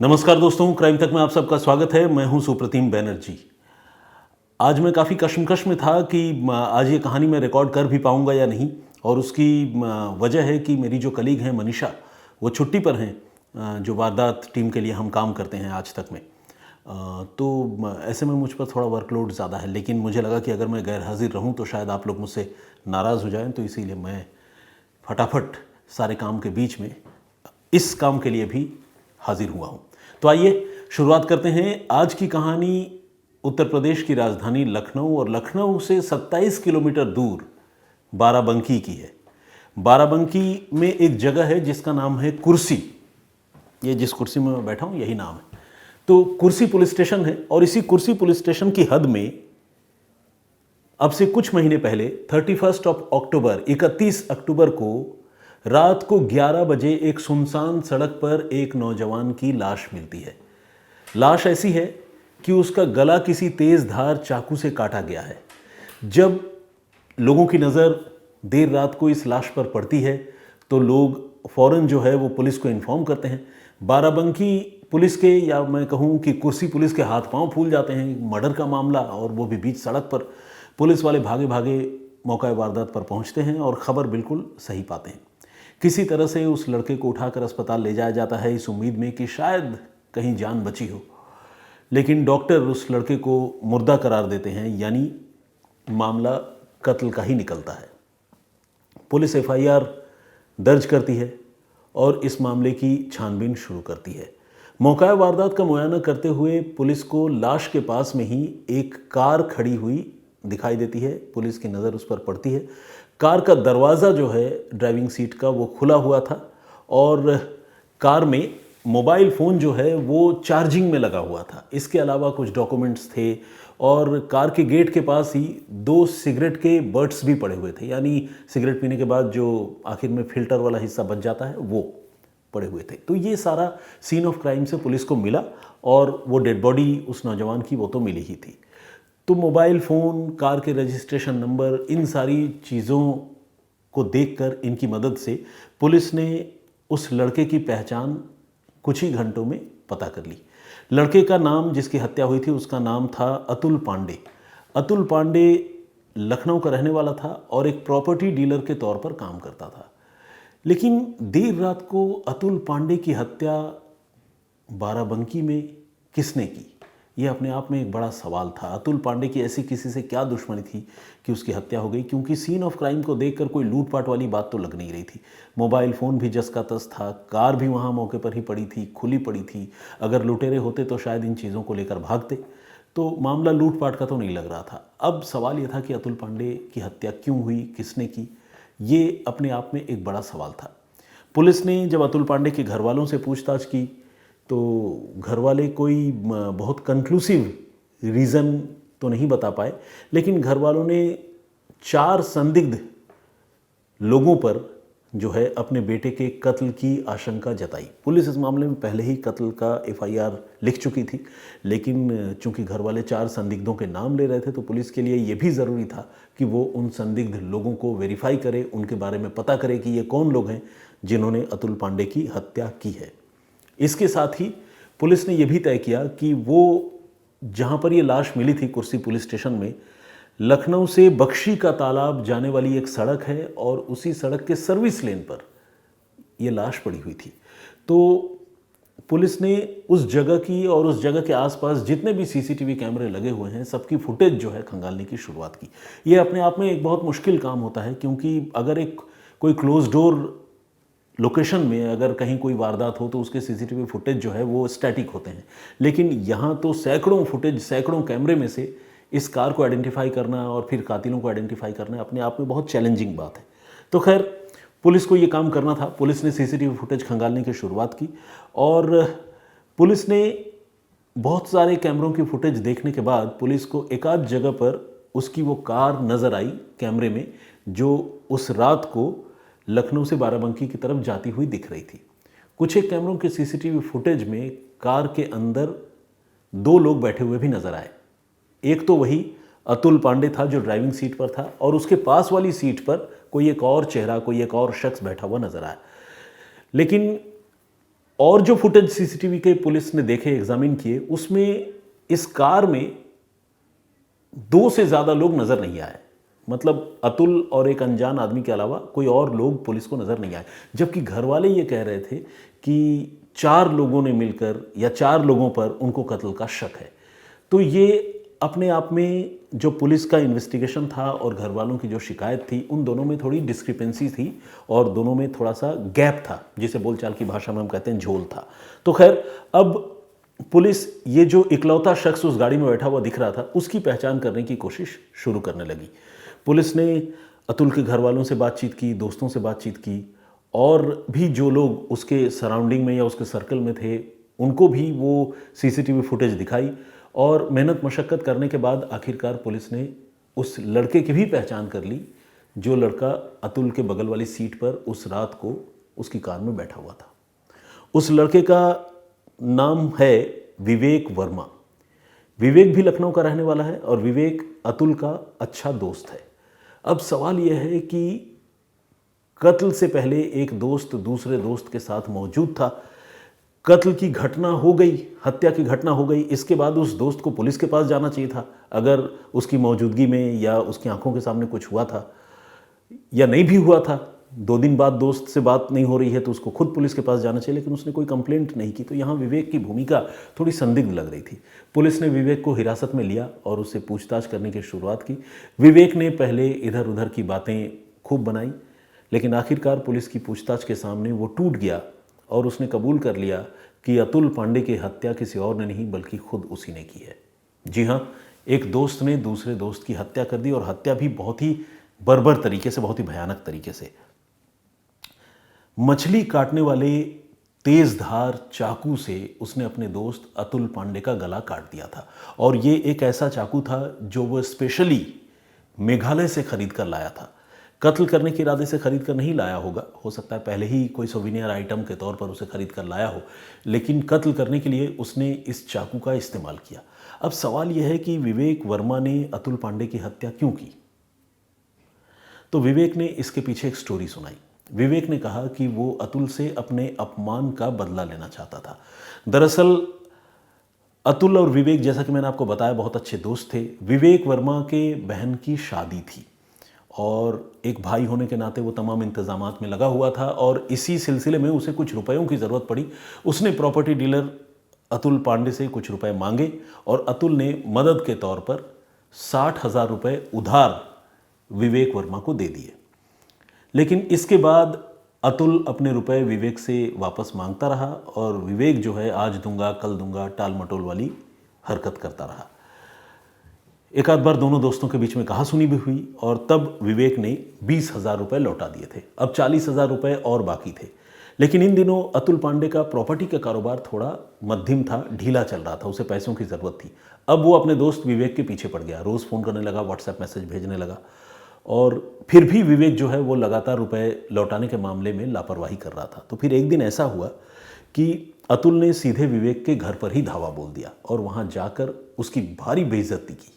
नमस्कार दोस्तों, क्राइम तक में आप सबका स्वागत है। मैं हूं सुप्रतिम बैनर्जी। आज मैं काफ़ी कश्मकश में था कि आज ये कहानी मैं रिकॉर्ड कर भी पाऊंगा या नहीं। और उसकी वजह है कि मेरी जो कलीग हैं मनीषा, वो छुट्टी पर हैं, जो वारदात टीम के लिए हम काम करते हैं आज तक में। तो ऐसे में मुझ पर थोड़ा वर्कलोड ज़्यादा है, लेकिन मुझे लगा कि अगर मैं गैर हाजिर रहूँ तो शायद आप लोग मुझसे नाराज़ हो जाएं, तो इसीलिए मैं फटाफट सारे काम के बीच में इस काम के लिए भी हाजिर हुआ हूँ। तो आइए शुरुआत करते हैं। आज की कहानी उत्तर प्रदेश की राजधानी लखनऊ और लखनऊ से 27 किलोमीटर दूर बाराबंकी की है। बाराबंकी में एक जगह है जिसका नाम है कुर्सी। ये जिस कुर्सी में मैं बैठा हूँ यही नाम है। तो कुर्सी पुलिस स्टेशन है और इसी कुर्सी पुलिस स्टेशन की हद में अब से कुछ महीने पहले 31 अक्टूबर को रात को 11 बजे एक सुनसान सड़क पर एक नौजवान की लाश मिलती है। लाश ऐसी है कि उसका गला किसी तेज धार चाकू से काटा गया है। जब लोगों की नज़र देर रात को इस लाश पर पड़ती है तो लोग फौरन जो है वो पुलिस को इन्फॉर्म करते हैं। बाराबंकी पुलिस के, या मैं कहूँ कि कुर्सी पुलिस के हाथ पांव फूल जाते हैं। मर्डर का मामला और वो भी बीच सड़क पर। पुलिस वाले भागे भागे मौका वारदात पर पहुँचते हैं और ख़बर बिल्कुल सही पाते हैं। किसी तरह से उस लड़के को उठाकर अस्पताल ले जाया जाता है इस उम्मीद में कि शायद कहीं जान बची हो, लेकिन डॉक्टर उस लड़के को मुर्दा करार देते हैं, यानी मामला कत्ल का ही निकलता है। पुलिस एफआईआर दर्ज करती है और इस मामले की छानबीन शुरू करती है। मौका वारदात का मुआयना करते हुए पुलिस को लाश के पास में ही एक कार खड़ी हुई दिखाई देती है। पुलिस की नज़र उस पर पड़ती है। कार का दरवाज़ा जो है ड्राइविंग सीट का वो खुला हुआ था और कार में मोबाइल फ़ोन जो है वो चार्जिंग में लगा हुआ था। इसके अलावा कुछ डॉक्यूमेंट्स थे और कार के गेट के पास ही 2 सिगरेट के बट्स भी पड़े हुए थे, यानी सिगरेट पीने के बाद जो आखिर में फिल्टर वाला हिस्सा बच जाता है वो पड़े हुए थे। तो ये सारा सीन ऑफ क्राइम से पुलिस को मिला और वो डेड बॉडी उस नौजवान की वो तो मिली ही थी। तो मोबाइल फ़ोन, कार के रजिस्ट्रेशन नंबर, इन सारी चीज़ों को देखकर, इनकी मदद से पुलिस ने उस लड़के की पहचान कुछ ही घंटों में पता कर ली। लड़के का नाम, जिसकी हत्या हुई थी, उसका नाम था अतुल पांडे। अतुल पांडे लखनऊ का रहने वाला था और एक प्रॉपर्टी डीलर के तौर पर काम करता था। लेकिन देर रात को अतुल पांडे की हत्या बाराबंकी में किसने की, ये अपने आप में एक बड़ा सवाल था। अतुल पांडे की ऐसी किसी से क्या दुश्मनी थी कि उसकी हत्या हो गई? क्योंकि सीन ऑफ क्राइम को देखकर कोई लूटपाट वाली बात तो लग नहीं रही थी। मोबाइल फ़ोन भी जस का तस था, कार भी वहाँ मौके पर ही पड़ी थी, खुली पड़ी थी। अगर लुटेरे होते तो शायद इन चीज़ों को लेकर भागते। तो मामला लूटपाट का तो नहीं लग रहा था। अब सवाल ये था कि अतुल पांडे की हत्या क्यों हुई, किसने की, ये अपने आप में एक बड़ा सवाल था। पुलिस ने जब अतुल पांडे के घर वालों से पूछताछ की तो घर वाले कोई बहुत कंक्लूसिव रीज़न तो नहीं बता पाए, लेकिन घर वालों ने 4 संदिग्ध लोगों पर जो है अपने बेटे के कत्ल की आशंका जताई। पुलिस इस मामले में पहले ही कत्ल का एफआईआर लिख चुकी थी, लेकिन चूंकि घर वाले 4 संदिग्धों के नाम ले रहे थे तो पुलिस के लिए ये भी ज़रूरी था कि वो उन संदिग्ध लोगों को वेरीफाई करे, उनके बारे में पता करे कि ये कौन लोग हैं जिन्होंने अतुल पांडे की हत्या की है। इसके साथ ही पुलिस ने यह भी तय किया कि वो जहां पर ये लाश मिली थी कुर्सी पुलिस स्टेशन में, लखनऊ से बख्शी का तालाब जाने वाली एक सड़क है और उसी सड़क के सर्विस लेन पर यह लाश पड़ी हुई थी। तो पुलिस ने उस जगह की और उस जगह के आसपास जितने भी सीसीटीवी कैमरे लगे हुए हैं सबकी फुटेज जो है खंगालने की शुरुआत की। यह अपने आप में एक बहुत मुश्किल काम होता है, क्योंकि अगर एक कोई क्लोज डोर लोकेशन में अगर कहीं कोई वारदात हो तो उसके सीसीटीवी फुटेज जो है वो स्टैटिक होते हैं, लेकिन यहाँ तो सैकड़ों फुटेज, सैकड़ों कैमरे में से इस कार को आइडेंटिफाई करना और फिर कातिलों को आइडेंटिफाई करना अपने आप में बहुत चैलेंजिंग बात है। तो खैर पुलिस को ये काम करना था। पुलिस ने सीसीटीवी फुटेज खंगालने की शुरुआत की और पुलिस ने बहुत सारे कैमरों की फुटेज देखने के बाद पुलिस को एक आध जगह पर उसकी वो कार नज़र आई कैमरे में, जो उस रात को लखनऊ से बाराबंकी की तरफ जाती हुई दिख रही थी। कुछ एक कैमरों के सीसीटीवी फुटेज में कार के अंदर 2 लोग बैठे हुए भी नजर आए। एक तो वही अतुल पांडे था जो ड्राइविंग सीट पर था और उसके पास वाली सीट पर कोई एक और चेहरा, कोई एक और शख्स बैठा हुआ नजर आया। लेकिन और जो फुटेज सीसीटीवी के पुलिस ने देखे, एग्जामिन किए, उसमें इस कार में 2 से ज़्यादा लोग नज़र नहीं आए। मतलब अतुल और एक अनजान आदमी के अलावा कोई और लोग पुलिस को नज़र नहीं आए, जबकि घर वाले ये कह रहे थे कि 4 लोगों ने मिलकर या 4 लोगों पर उनको कत्ल का शक है। तो ये अपने आप में जो पुलिस का इन्वेस्टिगेशन था और घर वालों की जो शिकायत थी, उन दोनों में थोड़ी डिस्क्रिपेंसी थी और दोनों में थोड़ा सा गैप था, जिसे बोलचाल की भाषा में हम कहते हैं झोल था। तो खैर, अब पुलिस ये जो इकलौता शख्स उस गाड़ी में बैठा हुआ दिख रहा था, उसकी पहचान करने की कोशिश शुरू करने लगी। पुलिस ने अतुल के घर वालों से बातचीत की, दोस्तों से बातचीत की, और भी जो लोग उसके सराउंडिंग में या उसके सर्कल में थे उनको भी वो सीसीटीवी फुटेज दिखाई, और मेहनत मशक्क़त करने के बाद आखिरकार पुलिस ने उस लड़के की भी पहचान कर ली, जो लड़का अतुल के बगल वाली सीट पर उस रात को उसकी कार में बैठा हुआ था। उस लड़के का नाम है विवेक वर्मा। विवेक भी लखनऊ का रहने वाला है और विवेक अतुल का अच्छा दोस्त है। अब सवाल यह है कि कत्ल से पहले एक दोस्त दूसरे दोस्त के साथ मौजूद था, कत्ल की घटना हो गई, हत्या की घटना हो गई, इसके बाद उस दोस्त को पुलिस के पास जाना चाहिए था अगर उसकी मौजूदगी में या उसकी आंखों के सामने कुछ हुआ था या नहीं भी हुआ था। 2 दिन बाद दोस्त से बात नहीं हो रही है तो उसको खुद पुलिस के पास जाना चाहिए, लेकिन उसने कोई कंप्लेंट नहीं की। तो यहाँ विवेक की भूमिका थोड़ी संदिग्ध लग रही थी। पुलिस ने विवेक को हिरासत में लिया और उससे पूछताछ करने की शुरुआत की। विवेक ने पहले इधर उधर की बातें खूब बनाई, लेकिन आखिरकार पुलिस की पूछताछ के सामने वो टूट गया और उसने कबूल कर लिया कि अतुल पांडे की हत्या किसी और ने नहीं बल्कि खुद उसी ने की है। जी हाँ, एक दोस्त ने दूसरे दोस्त की हत्या कर दी, और हत्या भी बहुत ही बर्बर तरीके से, बहुत ही भयानक तरीके से। मछली काटने वाले तेज धार चाकू से उसने अपने दोस्त अतुल पांडे का गला काट दिया था, और ये एक ऐसा चाकू था जो वो स्पेशली मेघालय से खरीद कर लाया था। कत्ल करने के इरादे से खरीद कर नहीं लाया होगा, हो सकता है पहले ही कोई सोविनियर आइटम के तौर पर उसे खरीद कर लाया हो, लेकिन कत्ल करने के लिए उसने इस चाकू का इस्तेमाल किया। अब सवाल यह है कि विवेक वर्मा ने अतुल पांडे की हत्या क्यों की? तो विवेक ने इसके पीछे एक स्टोरी सुनाई। विवेक ने कहा कि वो अतुल से अपने अपमान का बदला लेना चाहता था। दरअसल अतुल और विवेक, जैसा कि मैंने आपको बताया, बहुत अच्छे दोस्त थे। विवेक वर्मा के बहन की शादी थी और एक भाई होने के नाते वो तमाम इंतजामात में लगा हुआ था, और इसी सिलसिले में उसे कुछ रुपयों की ज़रूरत पड़ी। उसने प्रॉपर्टी डीलर अतुल पांडे से कुछ रुपए मांगे और अतुल ने मदद के तौर पर 60,000 रुपये उधार विवेक वर्मा को दे दिए। लेकिन इसके बाद अतुल अपने रुपए विवेक से वापस मांगता रहा और विवेक जो है आज दूंगा कल दूंगा टाल मटोल वाली हरकत करता रहा। एक आध बार दोनों दोस्तों के बीच में कहासुनी भी हुई और तब विवेक ने 20,000 रुपये लौटा दिए थे। अब 40,000 रुपये और बाकी थे। लेकिन इन दिनों अतुल पांडे का प्रॉपर्टी का कारोबार थोड़ा मध्यम था, ढीला चल रहा था, उसे पैसों की ज़रूरत थी। अब वो अपने दोस्त विवेक के पीछे पड़ गया, रोज़ फ़ोन करने लगा, व्हाट्सएप मैसेज भेजने लगा, और फिर भी विवेक जो है वो लगातार रुपए लौटाने के मामले में लापरवाही कर रहा था। तो फिर एक दिन ऐसा हुआ कि अतुल ने सीधे विवेक के घर पर ही धावा बोल दिया और वहाँ जाकर उसकी भारी बेइज्जती की,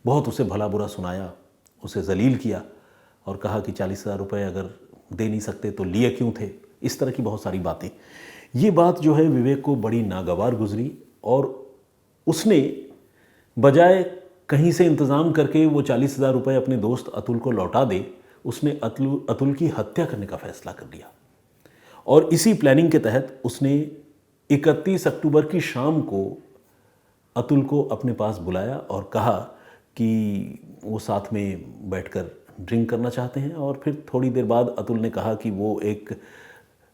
बहुत उसे भला बुरा सुनाया, उसे जलील किया और कहा कि 40,000 रुपये अगर दे नहीं सकते तो लिए क्यों थे, इस तरह की बहुत सारी बातें। ये बात जो है विवेक को बड़ी नागवार गुजरी और उसने बजाय कहीं से इंतज़ाम करके वो 40,000 रुपये अपने दोस्त अतुल को लौटा दे, उसने अतुल की हत्या करने का फैसला कर लिया। और इसी प्लानिंग के तहत उसने 31 अक्टूबर की शाम को अतुल को अपने पास बुलाया और कहा कि वो साथ में बैठकर ड्रिंक करना चाहते हैं। और फिर थोड़ी देर बाद अतुल ने कहा कि वो एक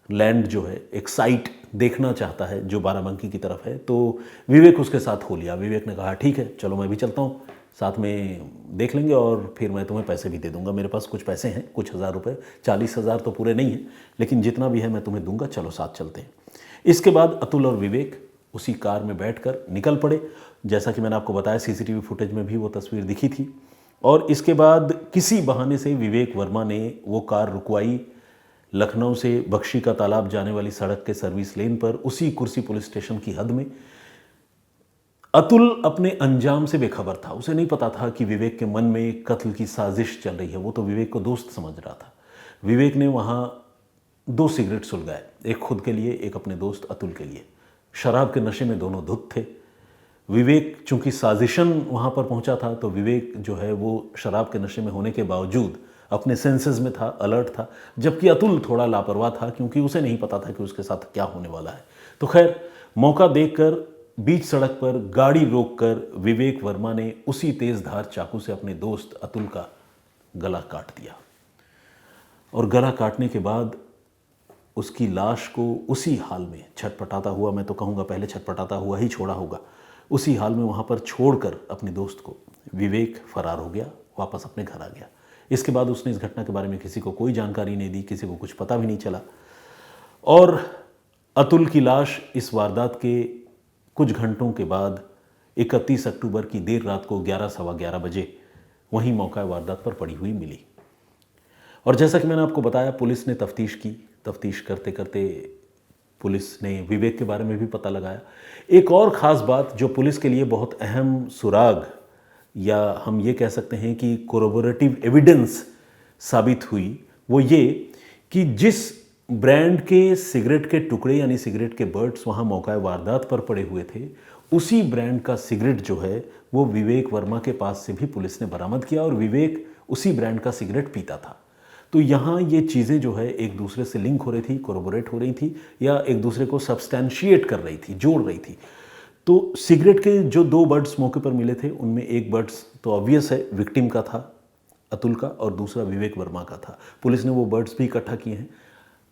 लैंड जो है, एक साइट देखना चाहता है जो बाराबंकी की तरफ है। तो विवेक उसके साथ हो लिया। विवेक ने कहा ठीक है चलो मैं भी चलता हूँ, साथ में देख लेंगे और फिर मैं तुम्हें पैसे भी दे दूंगा, मेरे पास कुछ पैसे हैं, कुछ हज़ार रुपये, 40,000 तो पूरे नहीं हैं लेकिन जितना भी है मैं तुम्हें दूंगा, चलो साथ चलते हैं। इसके बाद अतुल और विवेक उसी कार में बैठकर निकल पड़े। जैसा कि मैंने आपको बताया सीसीटीवी फुटेज में भी वो तस्वीर दिखी थी। और इसके बाद किसी बहाने से विवेक वर्मा ने वो कार रुकवाई लखनऊ से बख्शी का तालाब जाने वाली सड़क के सर्विस लेन पर, उसी कुर्सी पुलिस स्टेशन की हद में। अतुल अपने अंजाम से बेखबर था, उसे नहीं पता था कि विवेक के मन में कत्ल की साजिश चल रही है। वो तो विवेक को दोस्त समझ रहा था। विवेक ने वहाँ 2 सिगरेट सुलगाए, एक खुद के लिए, एक अपने दोस्त अतुल के लिए। शराब के नशे में दोनों धुत थे। विवेक चूंकि साजिशन वहाँ पर पहुँचा था, तो विवेक जो है वो शराब के नशे में होने के बावजूद अपने सेंसेस में था, अलर्ट था, जबकि अतुल थोड़ा लापरवाह था क्योंकि उसे नहीं पता था कि उसके साथ क्या होने वाला है। तो खैर, मौका देखकर बीच सड़क पर गाड़ी रोककर विवेक वर्मा ने उसी तेज धार चाकू से अपने दोस्त अतुल का गला काट दिया और गला काटने के बाद उसकी लाश को उसी हाल में छटपटाता हुआ, मैं तो कहूँगा पहले छटपटाता हुआ ही छोड़ा होगा, उसी हाल में वहाँ पर छोड़कर अपने दोस्त को विवेक फरार हो गया, वापस अपने घर आ गया। इसके बाद उसने इस घटना के बारे में किसी को कोई जानकारी नहीं दी, किसी को कुछ पता भी नहीं चला और अतुल की लाश इस वारदात के कुछ घंटों के बाद 31 अक्टूबर की देर रात को 11 सवा 11 बजे वहीं मौका वारदात पर पड़ी हुई मिली। और जैसा कि मैंने आपको बताया, पुलिस ने तफ्तीश की। तफ्तीश करते करते पुलिस ने विवेक के बारे में भी पता लगाया। एक और ख़ास बात जो पुलिस के लिए बहुत अहम सुराग या हम ये कह सकते हैं कि कोरोबोरेटिव एविडेंस साबित हुई, वो ये कि जिस ब्रांड के सिगरेट के टुकड़े यानी सिगरेट के बर्ड्स वहाँ मौका वारदात पर पड़े हुए थे, उसी ब्रांड का सिगरेट जो है वो विवेक वर्मा के पास से भी पुलिस ने बरामद किया और विवेक उसी ब्रांड का सिगरेट पीता था। तो यहाँ ये चीज़ें जो है एक दूसरे से लिंक हो रही थी, कोरोबोरेट हो रही थी या एक दूसरे को सब्सटैंशिएट कर रही थी, जोड़ रही थी। तो सिगरेट के जो 2 बर्ड्स मौके पर मिले थे, उनमें एक बर्ड्स तो ऑब्वियस है विक्टिम का था, अतुल का, और दूसरा विवेक वर्मा का था। पुलिस ने वो बर्ड्स भी इकट्ठा किए हैं।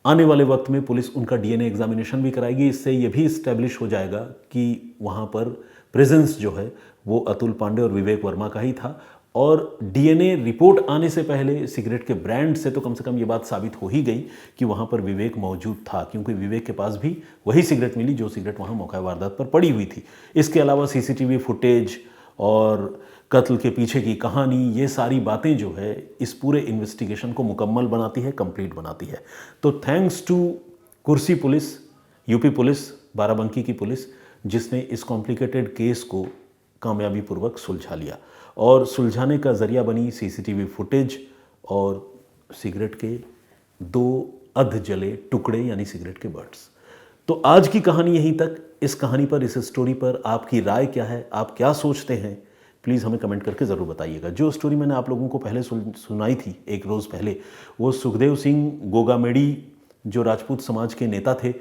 आने वाले वक्त में पुलिस उनका डीएनए एग्जामिनेशन भी कराएगी। इससे ये भी इस्टेब्लिश हो जाएगा कि वहाँ पर प्रेजेंस जो है वो अतुल पांडे और विवेक वर्मा का ही था। और डीएनए रिपोर्ट आने से पहले सिगरेट के ब्रांड से तो कम से कम ये बात साबित हो ही गई कि वहाँ पर विवेक मौजूद था, क्योंकि विवेक के पास भी वही सिगरेट मिली जो सिगरेट वहाँ मौका वारदात पर पड़ी हुई थी। इसके अलावा सीसीटीवी फुटेज और कत्ल के पीछे की कहानी, ये सारी बातें जो है इस पूरे इन्वेस्टिगेशन को मुकम्मल बनाती है, कंप्लीट बनाती है। तो थैंक्स टू कुर्सी पुलिस, यूपी पुलिस, बाराबंकी की पुलिस, जिसने इस कॉम्प्लिकेटेड केस को कामयाबी पूर्वक सुलझा लिया और सुलझाने का ज़रिया बनी सीसीटीवी फुटेज और सिगरेट के 2 अध जले टुकड़े यानी सिगरेट के बर्ड्स। तो आज की कहानी यहीं तक। इस कहानी पर, इस स्टोरी पर आपकी राय क्या है, आप क्या सोचते हैं, प्लीज़ हमें कमेंट करके ज़रूर बताइएगा। जो स्टोरी मैंने आप लोगों को पहले सुनाई थी एक रोज़ पहले, वो सुखदेव सिंह गोगामेडी जो राजपूत समाज के नेता थे,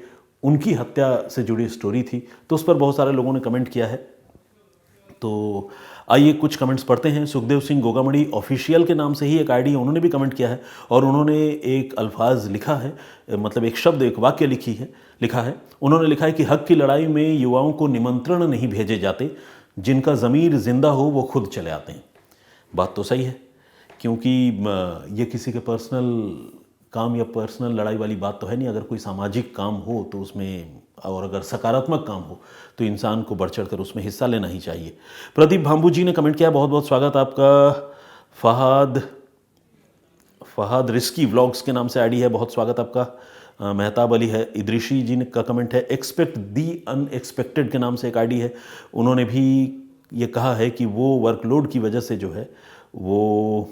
उनकी हत्या से जुड़ी स्टोरी थी। तो उस पर बहुत सारे लोगों ने कमेंट किया है, तो आइए कुछ कमेंट्स पढ़ते हैं। सुखदेव सिंह गोगामड़ी ऑफिशियल के नाम से ही एक आईडी है, उन्होंने भी कमेंट किया है और उन्होंने एक अल्फाज लिखा है, मतलब एक शब्द, एक वाक्य लिखा है। उन्होंने लिखा है कि हक की लड़ाई में युवाओं को निमंत्रण नहीं भेजे जाते, जिनका ज़मीर जिंदा हो वो खुद चले आते हैं। बात तो सही है, क्योंकि ये किसी के पर्सनल काम या पर्सनल लड़ाई वाली बात तो है नहीं। अगर कोई सामाजिक काम हो तो उसमें, और अगर सकारात्मक काम हो तो इंसान को बढ़ चढ़ कर उसमें हिस्सा लेना ही चाहिए। प्रदीप भांबू जी ने कमेंट किया, बहुत बहुत स्वागत आपका। फहाद रिस्की व्लॉग्स के नाम से आईडी है, बहुत स्वागत आपका। मेहताब अली है, इदरीशी जी का कमेंट है। एक्सपेक्ट दी अनएक्सपेक्टेड के नाम से एक आईडी है, उन्होंने भी ये कहा है कि वो वर्कलोड की वजह से जो है वो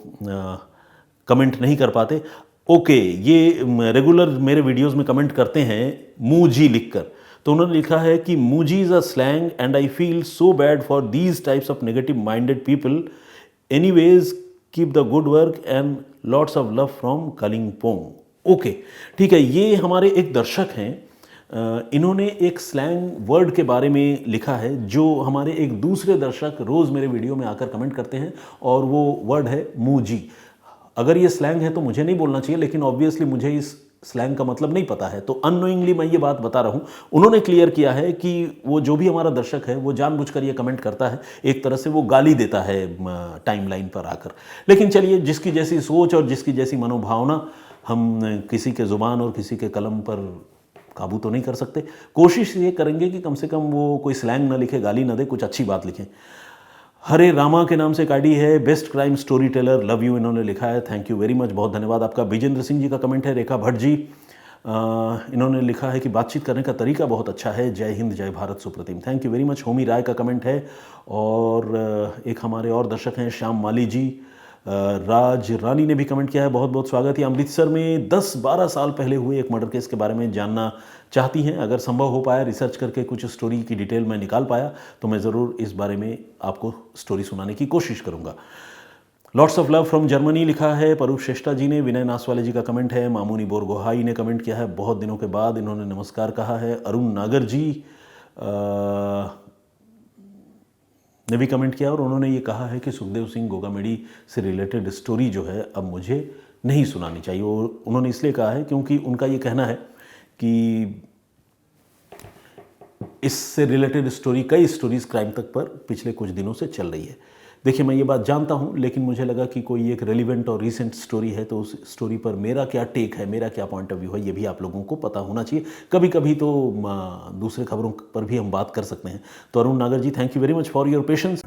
कमेंट नहीं कर पाते। ओके, ये रेगुलर मेरे वीडियोस में कमेंट करते हैं मूजी लिखकर, तो उन्होंने लिखा है कि मूजी is a slang and I feel so bad for these types of negative minded people. Anyways keep the good work and lots of love from Kalimpong. Okay, ठीक है, ये हमारे एक दर्शक हैं, इन्होंने एक स्लैंग वर्ड के बारे में लिखा है जो हमारे एक दूसरे दर्शक रोज़ मेरे वीडियो में आकर कमेंट करते हैं, और वो वर्ड है मूजी। अगर ये स्लैंग है तो मुझे नहीं बोलना चाहिए, लेकिन ऑब्वियसली मुझे इस स्लैंग का मतलब नहीं पता है, तो अननोइंगली मैं ये बात बता रहा हूँ। उन्होंने क्लियर किया है कि वो जो भी हमारा दर्शक है वो जानबूझकर ये कमेंट करता है, एक तरह से वो गाली देता है टाइमलाइन पर आकर। लेकिन चलिए, जिसकी जैसी सोच और जिसकी जैसी मनोभावना, हम किसी के ज़ुबान और किसी के कलम पर काबू तो नहीं कर सकते। कोशिश ये करेंगे कि कम से कम वो कोई स्लैंग ना लिखे, गाली ना दे, कुछ अच्छी बात लिखें। हरे रामा के नाम से एक आईडी है, best crime story teller, love you, इन्होंने लिखा है। थैंक यू वेरी मच, बहुत धन्यवाद आपका। विजेंद्र सिंह जी का कमेंट है। रेखा भट्ट जी, इन्होंने लिखा है कि बातचीत करने का तरीका बहुत अच्छा है, जय हिंद जय Bharat Supratim. Thank you very much. Homi Rai का कमेंट है। और एक हमारे और दर्शक हैं श्याम माली जी, राज रानी ने भी कमेंट किया है, बहुत बहुत स्वागत है। अमृतसर में 10-12 साल पहले हुए एक मर्डर केस के बारे में जानना चाहती हैं। अगर संभव हो पाया रिसर्च करके कुछ स्टोरी की डिटेल मैं निकाल पाया तो मैं ज़रूर इस बारे में आपको स्टोरी सुनाने की कोशिश करूँगा। Lots of love from Germany लिखा है परूप श्रेष्ठा जी ने। विनय नासवाले जी का कमेंट है। मामूनी बोरगोहाई ने कमेंट किया है, बहुत दिनों के बाद इन्होंने नमस्कार कहा है। अरुण नागर जी ने भी कमेंट किया और उन्होंने ये कहा है कि सुखदेव सिंह गोगामेडी से रिलेटेड स्टोरी जो है अब मुझे नहीं सुनानी चाहिए। और उन्होंने इसलिए कहा है क्योंकि उनका ये कहना है कि इससे रिलेटेड स्टोरी, कई स्टोरीज क्राइम तक पर पिछले कुछ दिनों से चल रही है। देखिए, मैं ये बात जानता हूँ, लेकिन मुझे लगा कि कोई एक रेलिवेंट और रीसेंट स्टोरी है तो उस स्टोरी पर मेरा क्या टेक है, मेरा क्या पॉइंट ऑफ व्यू है, ये भी आप लोगों को पता होना चाहिए। कभी कभी तो दूसरे खबरों पर भी हम बात कर सकते हैं। तो Arun Nagar ji, thank you very much for your patience.